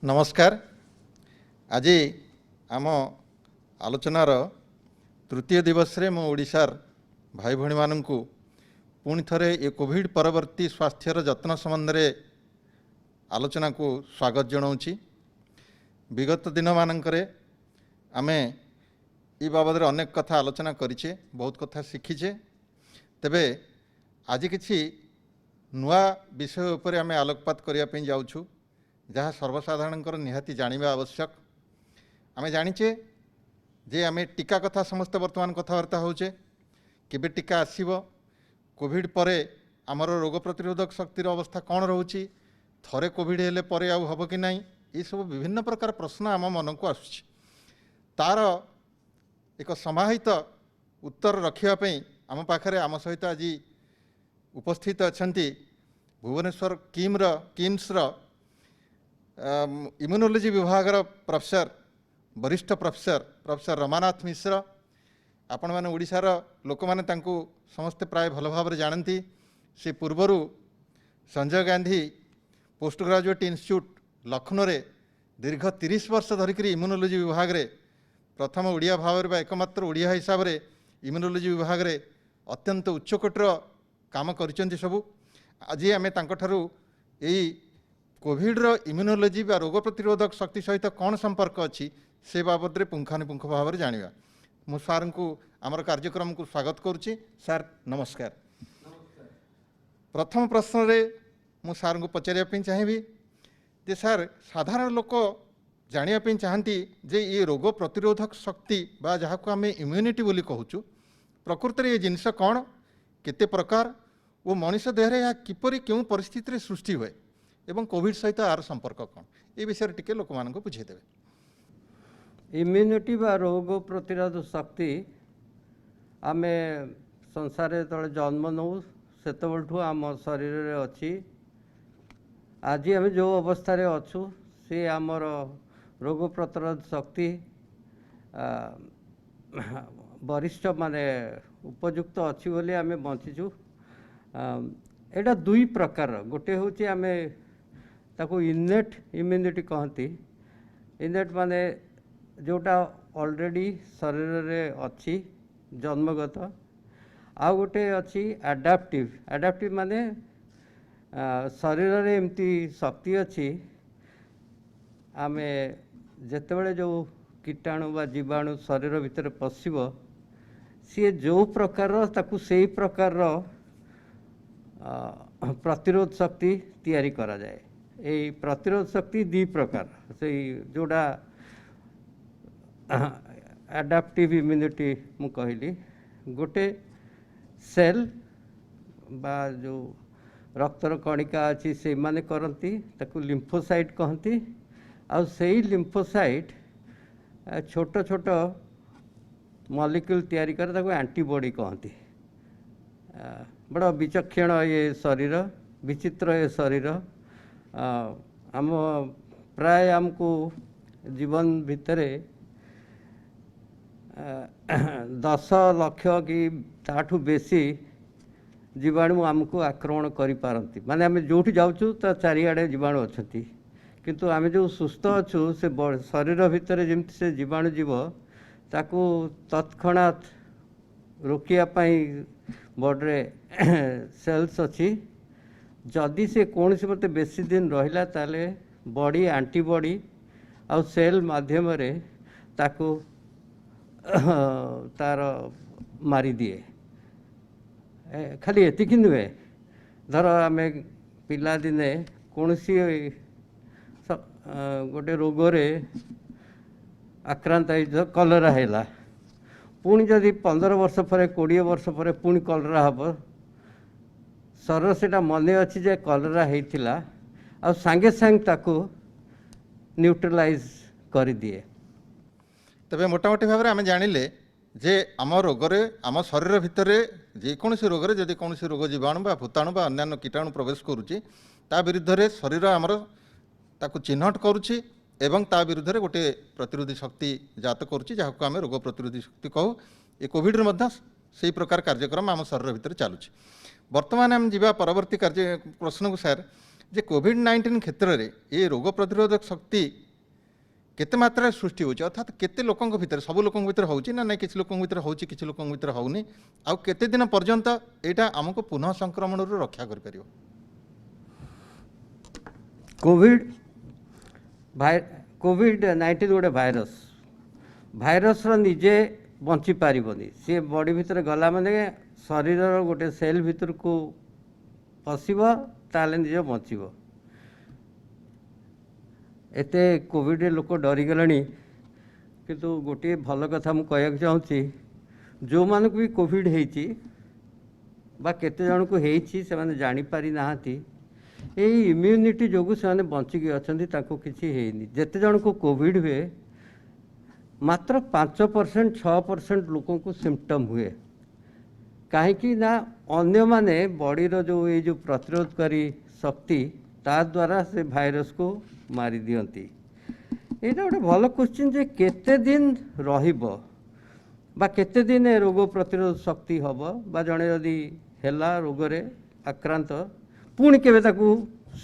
नमस्कार। आज आम आलोचनार तृतीय दिवस रे मो ओडिशार भाई भणी माननकु पुणी थरे ये कोविड परवर्ती स्वास्थ्यर जत्न संबंध में आलोचना को स्वागत जनाऊँगी। विगत दिन मानकरे आमे ई बाबद अनेक कथा आलोचना करिछे, बहुत कथा शिखीचे। तेबे आज किछि नुआ विषय उपरे आमे आलोकपात करिया पे जाउछु, जहाँ सर्वसाधारण निहाती जानिबा आवश्यक। आमे जानिचे जे आमे टीका कथा समस्त वर्तमान कथबार्ता होचे, केबे टीका आसीबो, कोविड परे आमर रोग प्रतिरोधक शक्तिर अवस्था कौन रोची, थरे कोविड हेले परे आउ हबो कि नाही, ये सब विभिन्न प्रकार प्रश्न आम मन को आसुछि। तार एक समाहित उत्तर रखिया पे आम पाखरे आम सहित आज उपस्थित अछंती भुवनेश्वर किम्स इम्यूनोलॉजी विभाग प्रोफेसर वरिष्ठ प्रोफेसर रमानाथ मिश्र। आपण मैंने ओडिशार लोक मैंने समस्ते प्राय भल भाव जानती। से पूर्वर Sanjay Gandhi post graduate institute Lucknow रे दीर्घ 30 वर्ष धरिक इम्यूनोलॉजी विभाग रे प्रथम ओडिया भाव में एकमात्र ओडिया हिसाब से इम्यूनोलॉजी विभाग रे अत्यंत उच्चकोटर काम करिसेंती सबू। आज आम तांकठारु एई कोविड रो इम्यूनोलॉजी बा रोग प्रतिरोधक शक्ति सहित कौन संपर्क अच्छी से बाबद में पुंखानुपुंख भाव में जानिबा। मु सार को आमर कार्यक्रम को स्वागत करुच्ची। सार नमस्कार। प्रथम प्रश्न रे मु सार को पचारिया चाहिए जे सार साधारण लोक जानिया चाहती जे ये रोग प्रतिरोधक शक्ति बा जहाँ को आम इम्यूनिटी बोली कहूँ, प्रकृत ये जिनस कौन, केते प्रकार वो मनीष देह या किपरि क्यों परिस्थिति सृष्टि हुए एवं कोविड सहित आर संपर्क कौन, ये विषय टिके लोक मान को बुझेदेवे। इम्यूनिटी बा रोग प्रतिरोध शक्ति आमे संसार तले जन्म नौ सेतबेलठू आम शरीर रे अच्छी। आज आम जो अवस्था रे अच्छु से आमर रोग प्रतिरोध शक्ति वरिष्ठ माने उपयुक्त अच्छी बोली आमे बंचीचु। एटा दुई प्रकार, गोटे हूँ आमे ताको इनेट इम्यूनिटी कहती। इनेट माने जोटा ऑलरेडी शरीर रे अच्छी जन्मगत, आ गोटे अच्छी एडाप्टिव। एडाप्टिव माने शरीर रे एमती शक्ति अच्छी आमे जेतेबेले जो कीटाणु बा जीवाणु शरीर भितर पशिबो सी जो प्रकार ताकू सेही प्रकार प्रतिरोध शक्ति तैयारी करा जाए। यही प्रतिरोध शक्ति दी प्रकार से जोड़ा एडाप्टिव इम्यूनिटी मु कहली, गोटे सेल बा जो रक्तर कणिका अच्छी से माने करती ताकू लिम्फोसाइट कहती। आ सेही लिम्फोसाइट छोट छोट मॉलिक्यूल तैयारी कर ताकू एंटीबॉडी कहती। बड़ा विचक्षण ये शरीर, विचित्र ये शरीर। आम प्राय आमको जीवन भितरे 10 लाख कि ताठू बेसी जीवाणु आमको आक्रमण करि पारंती। माने आम जो जाऊँ तो चारिआडे जीवाणु अच्छा, किंतु आम जो सुस्थ अच्छु से शरीर भितर जमती से जीवाणु जीव ताकू तत्क्षणात रोकिया बॉडी सेल्स अच्छी। जदि से कौन से मत बेसी दिन रहिला ताले बॉडी एंटीबॉडी आ सेल माध्यम रे ताकू तार मारी दिए। खाली एतिक नुहे, धर आम पिला दिने कौन सी गोटे रोग रे आक्रांत कलरा है, पुणी जदि 15 वर्ष पर 20 वर्ष पर पुणी कलरा हम शरीर से मन अच्छी जे कलरा होता आ सांगे सांग ताकू न्यूट्रलाइज कर दिए। तबे मोटामोटी भाव में आम जानिले जे आम रोगरे आम शरीर भितर जेकोसी रोगरे जदि कौन रोग जीवाणु बा भूताणु बा अन्य कीटाणु प्रवेश करुच्ची ता विरुद्ध शरीर आमर ताकू चिन्हट करुच्ची एवं ता विरुद्ध गोटे प्रतिरोधी शक्ति जात करुच्ची, जहाँ को आम रोग प्रतिरोधी शक्ति कहू। ये कोविड से प्रकार कार्यक्रम आम शरीर भितर चलुची। वर्तमान आम जीवा परवर्ती कार्य प्रश्न को सार जे कोविड-19 क्षेत्र में ये रोग प्रतिरोधक शक्ति केते मात्रा सृष्टि होची अर्थात केते लोकंक भितर सब लोकंक भितर होची ना नहीं किछि लोकंक भितर होची किछि लोकंक भितर होउनी आ केते दिन पर्यंत एटा हमको पुनः संक्रमण रु रक्षा कर परियो। कोविड-19 गोटे भाइरस निजे बंची पारिबनी सी बॉडी भितर गला माने शरीर गोटे सेल भितर को पशिब ताले निजे बंचिब एते कोविड लोक डरीगले किंतु गोटे भल कथा मुझे कहना चाहूँगी जो मानक भी कोविड होती बा केते जन को होती से माने जानी पारि नाहांती यही इम्यूनिटी जोगु से बंचिकी अच्छा किसी है जेते जन को कोविड हुए मात्र 5% 6% लोगों को सिम्पटम हुए कहीं ना अन्य माने बॉडीर जो ये जो प्रतिरोधकारी शक्ति ता द्वारा से भाइरस को मारी दियंती। एटा गोटे भल क्वेश्चन जे केते दिन रहिबो बा केते दिन रोग प्रतिरोध शक्ति हब बा जड़े यदि हेला रोग रे आक्रांत पुणी केबे ताकू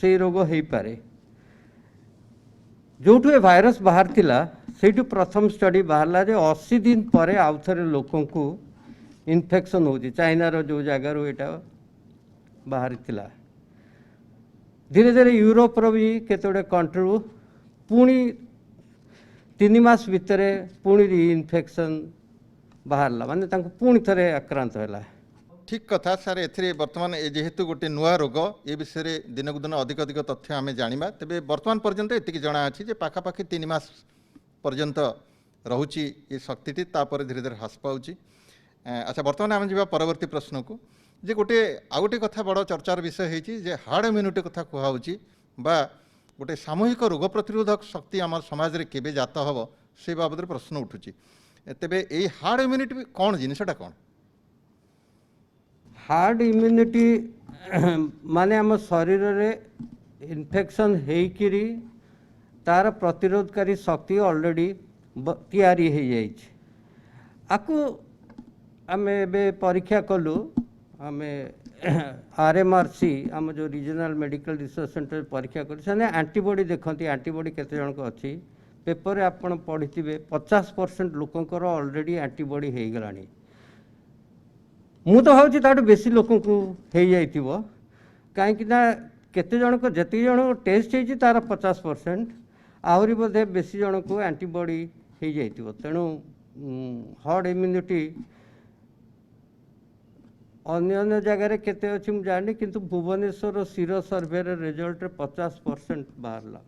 से रोग हो पारे जोठु ए भाइरस बाहर थिला सेठु प्रथम स्टडी बाहरला जे 80 दिन परे आउ थरे लोकों को इन्फेक्शन होची चाइना रो जो जगह रो एटा बाहर थिला धीरे धीरे यूरोप रो भी केतोडे कंट्री पुणी 3 मास भितर पुणी इन्फेक्शन बाहरला माने तांको पुणी थरे आक्रांत होला। ठीक कथा सर एथिरे वर्तमान जेहेतु गोटे नुआ रोग ए विषय दिनकु दिन अधिक अधिक तथ्य आम जाना तेरे वर्तमान पर्यंत एतिक जना अच्छी पाखापाखि 3 मास पर्यंत रोची ये शक्ति तापर धीरे धीरे ह्रास पाऊँच। अच्छा वर्तमान आम जा परवर्ती प्रश्न को जे गोटे आ गोटे कथा बड़ चर्चार विषय होती जे हार्ड इम्यूनिटी कथा कहुच्छी बा गोटे सामूहिक रोग प्रतिरोधक शक्ति आम समाज रे केबे जात हम से बाबद प्रश्न उठुची तेबे ए हार्ड इम्यूनिटी कौन जिनसटा कौन हार्ड इम्यूनिटी माने आम शरीर रे इन्फेक्शन हेकरी तार प्रतिरोधकारी शक्ति ऑलरेडी तैयारी हो जाइए आकु आम ए परीक्षा कलु आम RMRC आम जो रीजनल मेडिकल रिसर्च सेंटर परीक्षा कलु से एंटीबॉडी देखती एंटीबॉडी केते जन को अच्छी पेपर आपड़ पढ़ी 50% लोकंकर ऑलरेडी एंटीबॉडी हो गलानी मु तो भावुँ ताठू बेसी लोक को हो जाइथिबो कहीं केते जन को जति जन टेस्ट होती तार 50% आहरी बोधे बेसी जन को एंटीबॉडी हो जाइथिबो तेणु हार्ड इम्यूनिटी अन्य जगह केते अछि मु जानि किंतु भुवनेश्वर सीरो सर्वे रिजल्ट 50% बाहरला।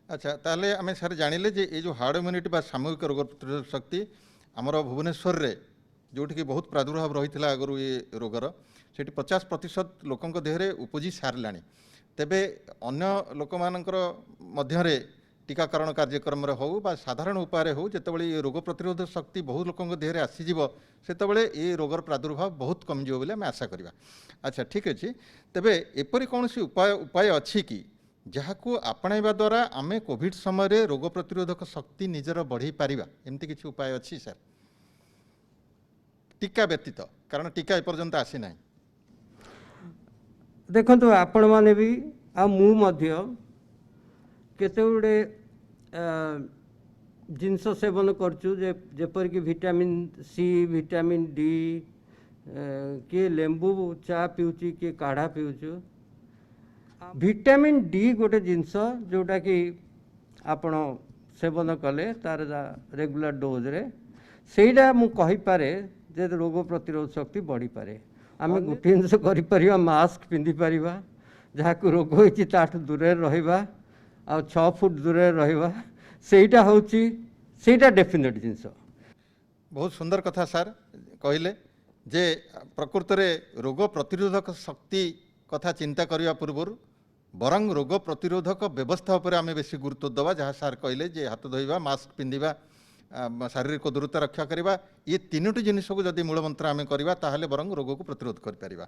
अच्छा ताले आम सर जानिले जे ये जो हार्ड इम्यूनिटी बा सामूहिक रोग प्रतिरोधक शक्ति आमर भुवनेश्वर रे जोटि की बहुत प्रादुर्भाव रही आगु ये रोगर से 50% लोकों देहरे उपजी सारा तेबे अन्य लोक मानकर मध्यरे टीकाकरण कार्यक्रम हो बा साधारण उपाय हो जितेबाला ये रोग प्रतिरोधक शक्ति बहुत लोकों देहरे आसीजिव सेतबेले ये रोगर प्रादुर्भाव बहुत कमजिव बोली आम आशा करवा। अच्छा ठीक अच्छे तेबे एपरी कौन सी उपाय अच्छी कि जहां आपणाइबा द्वारा आम कोविड समय रोग प्रतिरोधक शक्ति निजर बढ़ी पारिबा एमती किसी उपाय अच्छी सर टीका व्यतीत कारण टीका एपर्यंत आसी ना देखो आपण मैंने भी आ मु मध्य केते गुडे जिनस सेवन करचु जेपर कि विटामिन सी विटामिन डी किए लेंबू चा पिउची किए काढ़ा पिउचु विटामिन डी गोटे जिनस जोटा कि आपण सेवन कले तार रेगुलर डोज रे सेटा मु कहि पारे जे रोग प्रतिरोध शक्ति बढ़ी पारे आम गोटे जिनस कर मास्क पिंधि पारिबा जहाँ को रोग होइछि ताठु दूरे रहिबा आ 6 फुट दूरे रहिबा सेटा होउछि सेटा डेफिनेट जिनस। बहुत सुंदर कथा सर कहले जे प्रकृत में रोग प्रतिरोधक शक्ति कथा चिंता करने पूर्व बरंग रोग प्रतिरोधक व्यवस्था उपर आम बेसी गुरुत्व दवा जहाँ सार कहले जे हाथ धोइबा मास्क पिंधिबा शारीरिक दूरता रक्षा करवा ये 3टी जिनिस को जदि मूल मंत्र आम करवा ताहले बरंग रोग को प्रतिरोध कर पारिबा।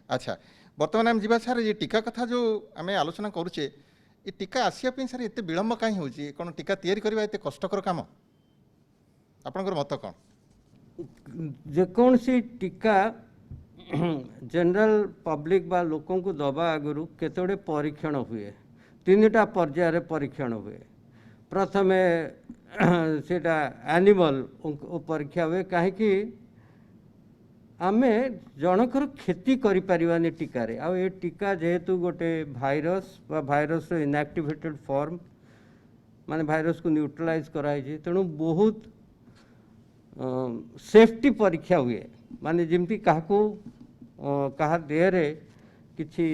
अच्छा बर्तमान आम जीवा सार ये टीका कथा जो आम आलोचना करुचे ये टीका आसिया सार एत विलम्ब कहीं होची कौन टीका तैयारी करवा एत कष्टकर काम आपनकर मत कौन जेकोसी टीका जनरल पब्लिक बा लोकों को दबा आगु केतोड़े परीक्षण हुए 3टा पर्यायर परीक्षण हुए प्रथमे सेटा एनिमल परीक्षा हुए कहीं आमे जनकर क्षति करि परिवानी टीकारे आ ये टीका जेहेतु गोटे भाइरस बा भाइरस इनएक्टिवेटेड फॉर्म माने भाइरस को न्यूट्रलाइज कराई तेणु बहुत सेफ्टी परीक्षा हुए माने जमती कहा देहरे किछि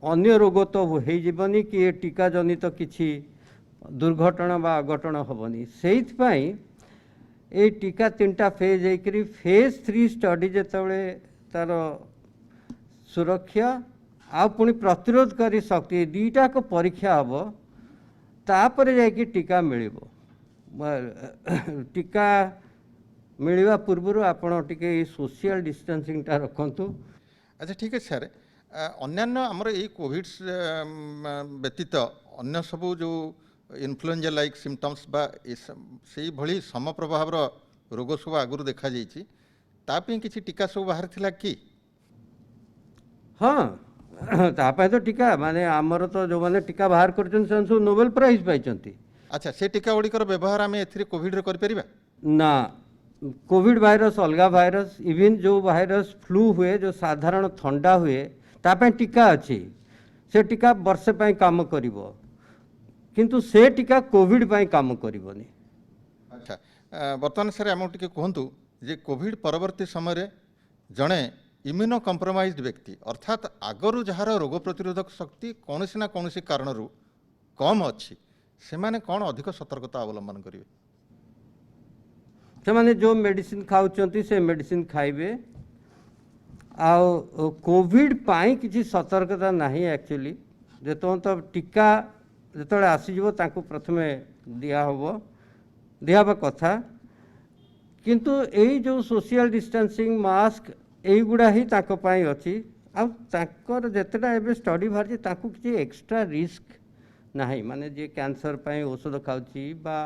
अन्य रोग तो हो जीवनी कि ये टीका जनित किछि दुर्घटना बा अघटन हेनी से ये टीका 3टा फेज होकर फेज 3 स्टडी जितेबाला तार सुरक्षा आ पुणी प्रतिरोधकारी शक्ति 2टा को परीक्षा हम तापर जाकि टीका मिल टीका मिलवा पूर्व आपण टिके सोशल डिस्टेंसिंगटा रखंतु। अच्छा ठीक है सर अन्यान्य आमर ये कोविड व्यतीत अन्य सबू जो इन्फ्लुएंजा लाइक सिम्पटम्स बा से भली समप्रभाव रोग सब आगुरी देखा जापी किसी टीका सब बाहर थिला कि हाँ तापाई तो टीका माने आमर तो जो माने टीका बाहर कर सब नोबेल प्राइज पाई। अच्छा से टीका गुड़िकर व्यवहार आम ए कोविड कर ना कोविड भाइरस अलग भाइरस इवन जो भाइरस फ्लू हुए जो साधारण थंडा हुए तापाई टीका अच्छी से टीका वर्षे पाई काम करिवो किंतु से टीका कोविड पाई काम करिवोनी। अच्छा बर्तमान सर आम टे कहतु जे कोविड परवर्ती समय जड़े इम्यूनो कंप्रोमाइज्ड व्यक्ति अर्थात आगरू जार रोग प्रतिरोधक शक्ति कौन ना कौन कारण कम अच्छी से माने कौन अधिक सतर्कता अवलंबन करेंगे से माने जो मेडिसिन खाऊंच से मेडिसिन खाइबे आ कोविड पाई किसी सतर्कता नहीं एक्चुअली जो तो टीका जो आसीजो तांको प्रथमे दिया कथा किंतु यही जो सोशल डिस्टेंसिंग मास्क यहीगुड़ा ही ताको पाई अच्छी आर जितेटा एवं स्टडी बाहरी किसी एक्स्ट्रा रिस्क नहीं माने जे कैंसर पाई औषध खाऊची बा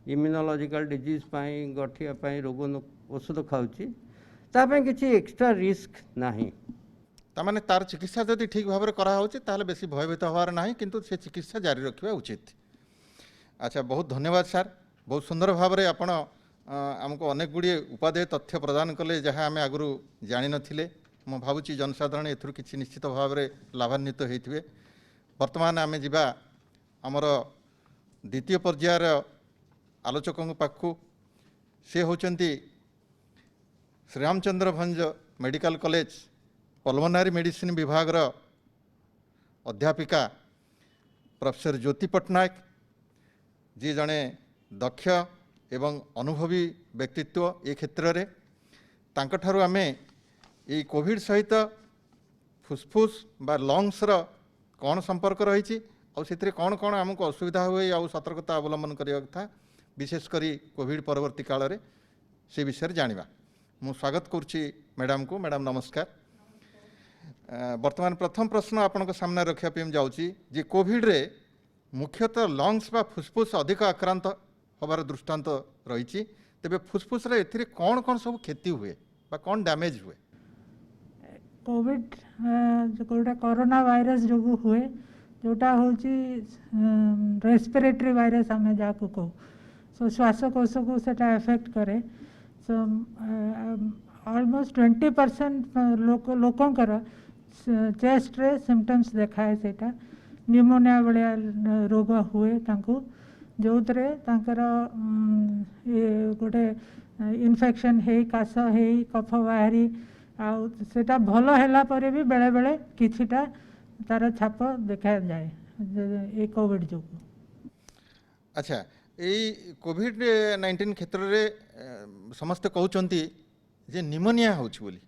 इम्यूनोलॉजिकल डिजीज पाई गठिया पाई रोग औषध खाऊची तापे किसी एक्स्ट्रा रिस्क नहीं तामाने तार चिकित्सा जदि ठीक भाव में कराऊँचे ताहले बेसी भयभीत हबार ना किंतु से चिकित्सा जारी रखा उचित। अच्छा बहुत धन्यवाद सर बहुत सुंदर भाव में आपण आमको अनेक गुड़िए उपादेय तथ्य प्रदान कले जहाँ आम आगु जान नी मु भावुची जनसाधारण एथुर किसी निश्चित भाव में लाभान्वित होते। वर्तमान आम जा आमर द्वितीय पर्यायर आलोचकों पाखु से होचंती श्रीरामचंद्र भंज मेडिकल कॉलेज पल्मोनारी मेडिसिन विभाग अध्यापिका प्रोफेसर ज्योति पट्टनायक जी जड़े दक्ष एवं अनुभवी व्यक्तित्व ए क्षेत्र में तांकठारु आमे ये कोविड सहित फुसफुस बा लंग्स कौन संपर्क रही से कौन कौन आमको असुविधा हुए आ सतर्कता अवलंबन करने कथा विशेषकर कोविड परवर्ती काल में से विषय जानिबा मु स्वागत करुच्ची मैडम को। मैडम नमस्कार। वर्तमान प्रथम प्रश्न आपन सामने रखापी जाऊँगी जे कोविड रे मुख्यतः लंग्स बा फुसफुस अधिक आक्रांत हबार दृष्टांत रही तेबे फुसफुस रे एथिरे कौन कौन सब क्षति हुए बा कौन डैमेज हुए कोविड जोटा कोरोना वायरस जो हुए जोटा हूँ रेस्पिरेटरी वायरस आम जहाँ कहू सो श्वासकोश को सेटा एफेक्ट करे सो ऑलमोस्ट 20% लोकंकर चेस्ट रे सिम्पटम्स देखाए सेटा न्यूमोनिया भाया रोग हुए तांको जो गोटे इन्फेक्शन है काश है कफ बाहरी आटा भल है भी बेले बेले किछिटा तार छाप देखा जाए ये कोविड जो। अच्छा ये कोविड 19 क्षेत्र में समस्ते कहते जे निमोनिया होची बोली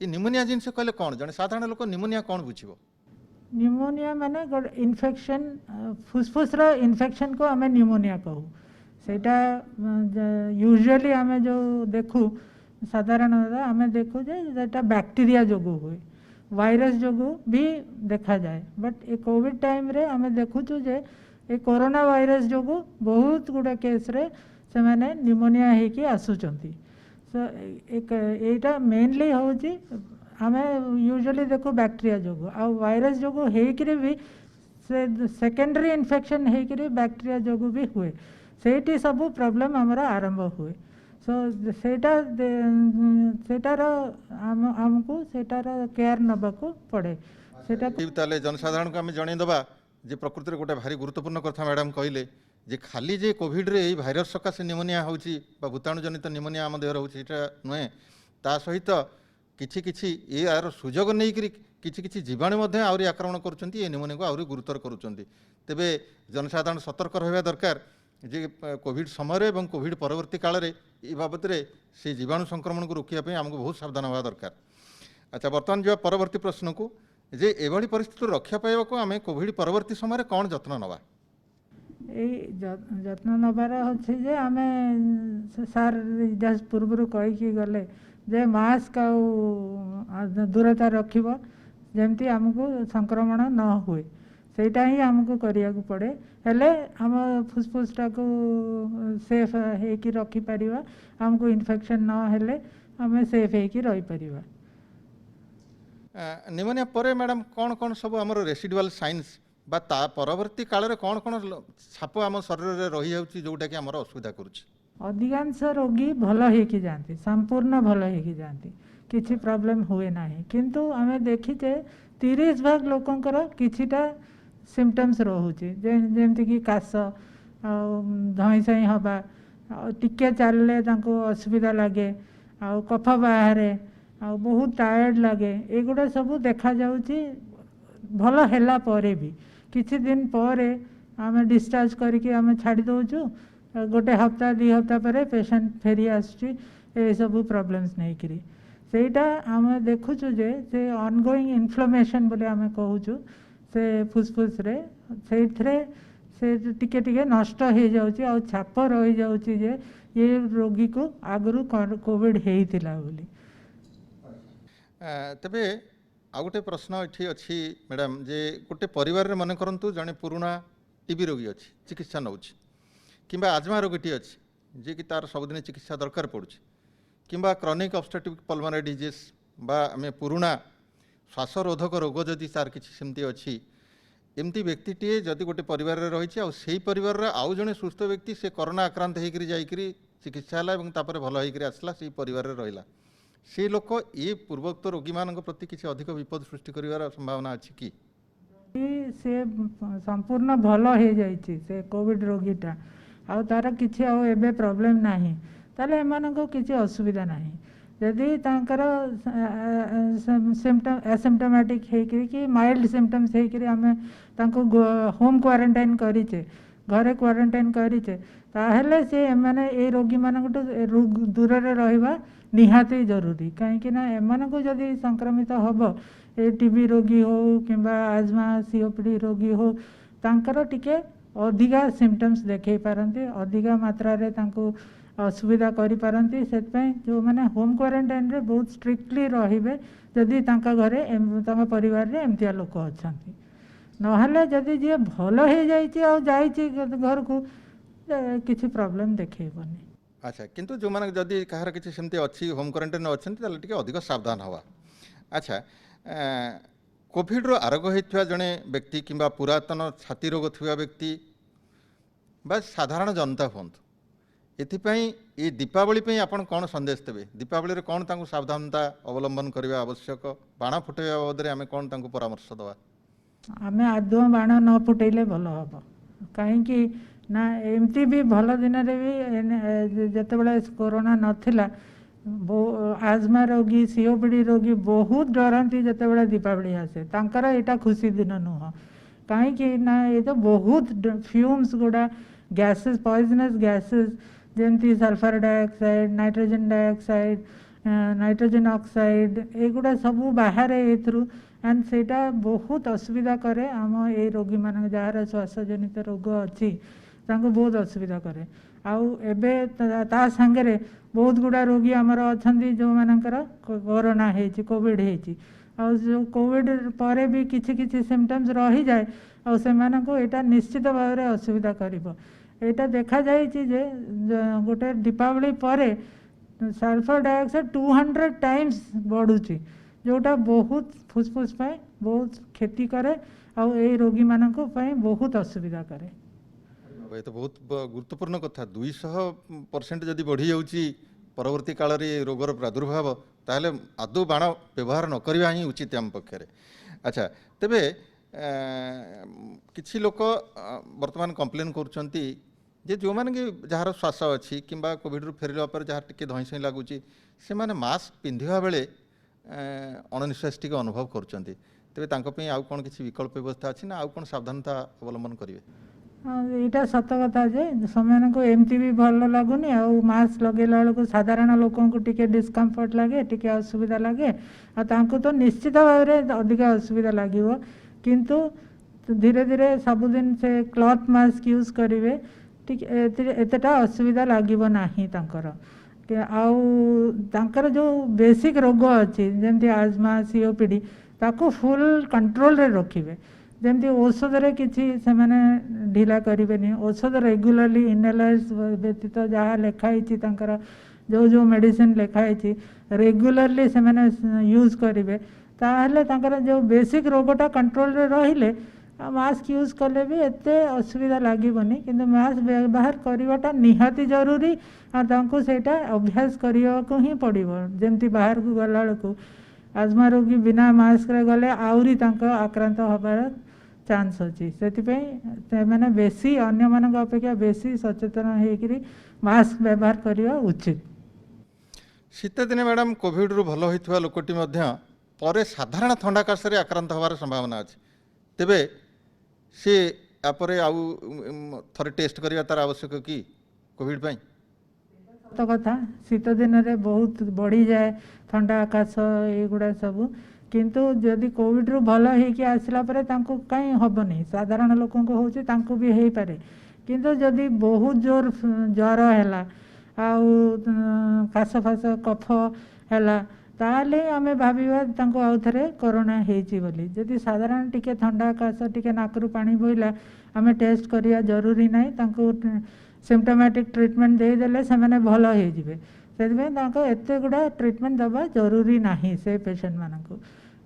ये निमोनिया जिनस कहले कौन जने साधारण लोक निमोनिया कौन बुझिबो निमोनिया माने इन्फेक्शन फुसफुस रो इन्फेक्शन को आम निमोनिया कहू सेटा यूजुअली आम जो देखू साधारण आम देखू जेटा बैक्टीरिया जो हुए वायरस जो भी देखा जाए बट ये कोविड टाइम रे आम देखुचु जे ये कोरोना वायरस जो बहुत गुड़ा केस रे से माने निमोनिया होकि आसुचंती सो एक एटा मेनली होची आमे यूजुअली देखो बैक्टीरिया जोगु आ वायरस जोगु हेकरी भी से सेकेंडरी इन्फेक्शन हेकरी बैक्टीरिया जोगु भी हुए सेठी सब प्रॉब्लम हमरा आरंभ हुए सो सेटार आमको सेटार केयर नबाको पड़े सेटा ताले जनसाधारण को आम जनईदबा जे प्रकृति गोटे भारी गुरुत्वपूर्ण कथा मैडम कहले जे खाली जे कोविड रे यही भाइरस सकाशे निमोनिया होची बा भूताणु जनित निमोनिया आम देहर होची एटा नुहे ता सहित किछि किछि ए यार सुजोग नहीं करी किछि किछि जीवाणु मध्ये आउरी आक्रमण करूछंती ए निमोनिया को आउरी गुरुतर करूछंती तेबे जनसाधारण सतर्क रहबा दरकार जे कोविड समय एवं कोविड परवर्ती काल रे ए बाबत रे से जीवाणु संक्रमण को रोकिया पे हमको बहुत सावधान होगा दरकार। अच्छा बर्तमान जो परवर्ती प्रश्न को जे एभली परिस्थिति रक्षा पाइबा को आमे कोविड परवर्ती समय कौन जत्न नवा जत्न नबार अच्छे जे आमे सार जस्ट पूर्व कहीकि गले जे मास्क आ दूरता रखिबो जेमती हमको संक्रमण न हुए सेटा ही हमको करिया को पड़े हेले हम फुसफुसटा को सेफ है कि रखी परिवा हमको इन्फेक्शन न हेले हमें सेफ है कि रही परिवा। निमोनिया परे मैडम कौन कौन सब आमर रेसिडुअल साइंस बा ता परवर्ती काल रे कौन कौन छाप आम शरीर रे रही जाउची जोटा कि हमर असुविधा करूची अधिकांश रोगी भल होकी जाती संपूर्ण भल होकी जाती किसी प्रॉब्लम हुए नहीं किंतु आमे देखीचे 30 भाग लोकंकर किछिटा सिम्पटम्स रोचे जेमती कि काश धई सई हवा टिके चलले तांको असुविधा लगे आ कफ बाहरे आ बहुत टायर्ड लगे एगुड़ा सब देखा जाउची भल हैला परे भी किछि दिन परे आमे डिस्चार्ज करके आमे छाड़ी दउछु गोटे हफ्ता 2 हफ्ता पर पेशेंट फेरी आसुची ए सब प्रॉब्लम्स नहीं करी सेटा आमे देखुछु जे से ऑनगोइंग इन्फ्लेमेशन बोले आमे कहूछु से फुसफुस रे सेथरे से टिके टिके नष्ट हो जाउची आ छाप रही जाउची जे ये रोगी को आगरु कोविड हेइतिला बोली। तबे आ गोटे प्रश्न एठी अछि मैडम जे गोटे परिवार रे मन करंतु जने पुराना टीबी रोगी अछि चिकित्सा नउछि किंबा आजमा रोगीटी अछि जे कि तार सबदिन चिकित्सा दरकार पड़ुछि किंबा क्रॉनिक ऑब्स्ट्रक्टिव पल्मोनरी डिजीज बा आमे पुराना श्वासरोधक रोग जदि तार किछि सेमती अछि एमती व्यक्तिटीए जदि गोटे परिवार रे रहिछि आ सेही परिवार रे आउ जने सुस्थ व्यक्ति से कोरोना आक्रांत हेकरी जाइकरी चिकित्सा हला एवं तापर भल हेकरी आसला सेही परिवार रे रहिला से लोक ये पूर्वोक्त रोगी मानक प्रति किछि अधिक विपद सृष्टि करिवार संभावना अछि कि से संपूर्ण भल हो जाइछि से कोविड रोगीटा आ तार किछि आ एबे प्रॉब्लम नाही ताले एमानको किछि असुविधा नाही यदि तांकर सिम्पटम एसिम्पटोमेटिक हेकरी कि माइल्ड सिम्पटम्स हेकरी आमे तांको होम क्वारंटाइन करिचे घरे क्वारंटाइन करिचे ताहेले से एमाने ए रोगी मानकटो दूर रे रहिबा निहाती जरूरी कहीं ना एमानको जदि संक्रमित हब ए टीबी रोगी हो किंबा आजमा सीओपीडी रोगी हो तांकर टिके अधिका सिम्पटम्स देखे पारंती अधिका मात्रा रे तांको असुविधा करि पारंती सेतपय जो माने होम क्वारंटाइन रे बहुत स्ट्रिक्टली रहिबे जदि तांका घरे तांका परिवार रे एमतिया लोक अछंती नहले जदि जे भल हो जाइछि आ जाइछि घर को किछि प्रॉब्लम देखेबनी। अच्छा किंतु जो माने जदि कहार किछि सेमती अछि होम क्वारंटाइन अछंती ताले टिके अधिक सावधान हवा। अच्छा कोविड रो आरोग्य होइथवा जने व्यक्ति किंबा पुरातन छाती रोग थिवा व्यक्ति बा साधारण जनता हुंतु एथिपाई ये दीपावली पे आपण कौन संदेश देवे दीपावली रे कौन तांको सावधानता अवलंबन करबा आवश्यक बाण फुटेबा बाबद आमे कौन तांको परामर्श दवा आमे आदो बाण न फुटेले भल हबो काहेकि ना एमती भी भल दिन रे भी जते बेले कोरोना नथिला आजमा रोगी सीओपीडी रोगी बहुत डरंती जते बेले दीपावली आसे तांकर एटा खुशी दिन नुह काहेकि ना ये तो बहुत फ्यूम्स गुडा गैसेस पॉइजनस गैसेस जेमती sulphur dioxide nitrogen dioxide nitrogen oxide एगुड़ा सब बाहर एथरू एंड सेटा बहुत असुविधा करे आम ए रोगी मान जार श्वास जनित रोग अच्छी तांको बहुत असुविधा करे आउ एबे ता संगे बहुत गुड़ा रोगी आमर अछंती जो मानकर कोरोना हेची कोविड हेची आ जो कोविड परे भी किछि किछि सिम्पटम्स रही जाए आ से मानको एटा निश्चित भाव रे असुविधा करिवो एटा देखा जाइछि जे गोटे दीपावली परे सल्फर डाइऑक्साइड 200 टाइम्स बढ़ुची जोटा बहुत फुसफुस पाए बहुत क्षति करे ଆଉ ଏଇ ରୋଗୀମାନଙ୍କ ପାଇଁ ବହୁତ ଅସୁବିଧା କରେ। ये तो बहुत गुरुत्वपूर्ण कथा 200% जदि बढ़ी जाऊँगी परवर्ती काल में रोगर प्रादुर्भाव ताहले आदौ बाण व्यवहार न करवा ही उचित आम पक्षे। अच्छा तेबे किछि लोक वर्तमान कंप्लेन करुछंती जे जो माने कि जार श्वास अच्छी कि कोविड रु फेरला पर जार टिके धई सई लगुची से माने मास्क पिंधिबा बेले अणनिश्वास टिके अनुभव करुछंती तेबे तांको पई आउ कोन किछि विकल्प व्यवस्था अछि ना आउ कोन सावधानता अवलंबन करिवे? ଏଇଟା ସତ କଥା ଯେ ସେମାନଙ୍କୁ ଏମିତି ବି ଭଲ ଲାଗୁନି ଆଉ ମାସ୍କ ଲଗେଇଲା ବେଳକୁ ସାଧାରଣ ଲୋକଙ୍କୁ ଟିକେ ଡିସ୍କମ୍ଫର୍ଟ ଲାଗେ ଟିକେ ଅସୁବିଧା ଲାଗେ ଆଉ ତାଙ୍କୁ ତ ନିଶ୍ଚିତ ଭାବରେ ଅଧିକା ଅସୁବିଧା ଲାଗିବ କିନ୍ତୁ ଧୀରେ ଧୀରେ ସବୁଦିନ ସେ କ୍ଲଥ୍ ମାସ୍କ ୟୁଜ୍ କରିବେ ଟିକେ ଏତେଟା ଅସୁବିଧା ଲାଗିବ ନାହିଁ ତାଙ୍କର ଆଉ ତାଙ୍କର ଯେଉଁ ବେସିକ୍ ରୋଗ ଅଛି ଯେମିତି ଆଜମା COPD ତାକୁ ଫୁଲ୍ କଣ୍ଟ୍ରୋଲରେ ରଖିବେ ଯେମିତି ଔଷଧରେ କିଛି ସେମାନେ ଢିଲା କରିବେନି ଔଷଧ ରେଗୁଲାରଲି ଇନହେଲର୍ସ ବ୍ୟତୀତ ଯାହା ଲେଖା ହେଇଛି ତାଙ୍କର ଯେଉଁ ମେଡ଼ିସିନ ଲେଖା ହେଇଛି ରେଗୁଲାରଲି ସେମାନେ ୟୁଜ୍ କରିବେ ତାହେଲେ ତାଙ୍କର ଯେଉଁ ବେସିକ୍ ରୋଗଟା କଣ୍ଟ୍ରୋଲରେ ରହିଲେ ମାସ୍କ ୟୁଜ୍ କଲେ ବି ଏତେ ଅସୁବିଧା ଲାଗିବନି କିନ୍ତୁ ମାସ୍କ ବ୍ୟବହାର କରିବାଟା ନିହାତି ଜରୁରୀ ଆଉ ତାଙ୍କୁ ସେଇଟା ଅଭ୍ୟାସ କରିବାକୁ ହିଁ ପଡ଼ିବ ଯେମିତି ବାହାରକୁ ଗଲାବେଳକୁ ଆଜମା ରୋଗୀ ବିନା ମାସ୍କରେ ଗଲେ ଆହୁରି ତାଙ୍କ ଆକ୍ରାନ୍ତ ହେବାର ଚାନ୍ସ ଅଛି ସେଥିପାଇଁ ସେମାନେ ବେଶୀ ଅନ୍ୟମାନଙ୍କ ଅପେକ୍ଷା ବେଶୀ ସଚେତନ ହେଇକିରି ମାସ୍କ ବ୍ୟବହାର କରିବା ଉଚିତ। शीत दिने मैडम कोविड रु भल होइथवा लोकटी मध्य परे साधारण थंडा काशरे आक्रांत होवार संभावना अछि तेबे से आपरे आउ थरे टेस्ट करिया तार आवश्यक कि कोविड पई? सत कथा शीत दिन रे बहुत बढ़ी जाए ठंडा आकाश एगुड़ा सबू किंतु जदि कोविड रु भल होइकी आसला परे तांको काई हबनी साधारण लोकन को होची तांको भी हेई पारे किंतु जदि बहुत जोर ज्वर हैला आउ काश फाश कफ हैला ताले आमे भाबिबा तांको आउ थरे कोरोना हेची बोली जदि साधारण टिके ठंडा काश टिके नाकरू पानी बोइला आमे टेस्ट करिया जरूरी नाही तांको सिम्पटोमेटिक ट्रीटमेंट दे देले से माने भल हो जिवे सेदिबे तांको एते गुडा ट्रीटमेंट दबा जरूरी नाही से पेशेंट माननको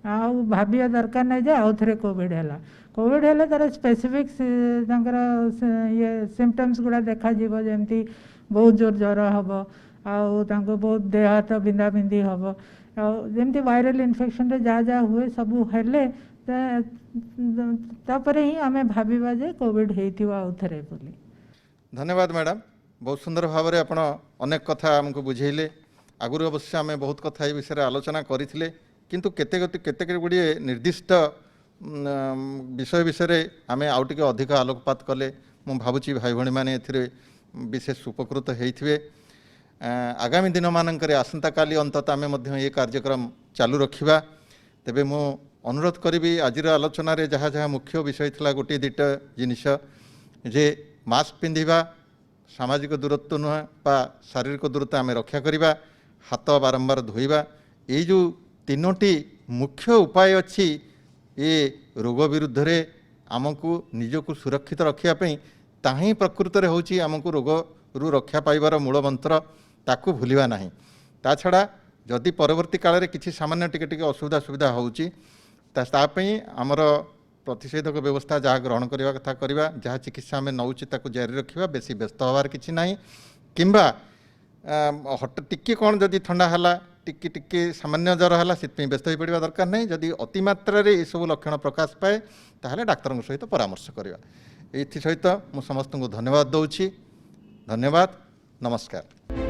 आउ भाबिया दरकार नाही जे आउ थरे कोविड हेले तार स्पेसिफिक तांकर ये सिम्पटम्स गुडा देखा जीवो जेमती बहुत जोर ज्वर हबो आउ तांको बहुत देह हाथ बिंदा बिंदी हबो आउ जेमती वायरल इन्फेक्शन रे जा जा हुए सबु हेले तापरे ही आमे भाबिबा जे कोविड हेइथिबा आउ थरे बोली। धन्यवाद मैडम बहुत सुंदर भाव में आपण अनेक कथा आमको बुझेले आगुरी अवश्य आम बहुत कथा ये विषय आलोचना करथिले किंतु केते गुड़िए निर्दिष्ट विषय विषय आम आउ टिके अधिक आलोकपात कले मु भावुची भाई भणी माने एथिरे विशेष उपकृत होइथिबे। आगामी दिन मानकरे आसंता काली अंतत आमे मध्य ये कार्यक्रम चालू रखिबा तेबे मु अनुरोध करिबी आजिर आलोचना रे जहाँ जहाँ मुख्य विषय थिला गोटे दुटा जिनिस जे मास्क पिंधिबा सामाजिक दूरत्व नुह बा शारीरिक दूरत्व आम रक्षा करिबा हाथ बारंबार धोइबा ये जो तीनोटी मुख्य उपाय अच्छी ये रोग विरुद्ध रे आमको निजको सुरक्षित रखापी ताही प्रकृत रे होची आमको रोग रु रक्षा पाइबार मूल मंत्र ताकू भूलिबा नाही ता छड़ा जदि परवर्ती काल रे किछि सामान्य टिके टिके असुविधा सुविधा होची तापई आमर प्रतिषेधक व्यवस्था जहाँ ग्रहण करने कथा करवा जहाँ चिकित्सा आम नौ जारी रखा बेसी व्यस्त हबार किसी ना कि टिके कौन जदि थंडा है टिके टिके सामान्य ज्वर है से व्यस्त हो पड़ा दरकार नहीं जदि अतिमात्रा ये सब लक्षण प्रकाश पाए ताहले डाक्तर सहित परामर्श करवा ये सहित मु समस्त को धन्यवाद दौची धन्यवाद नमस्कार।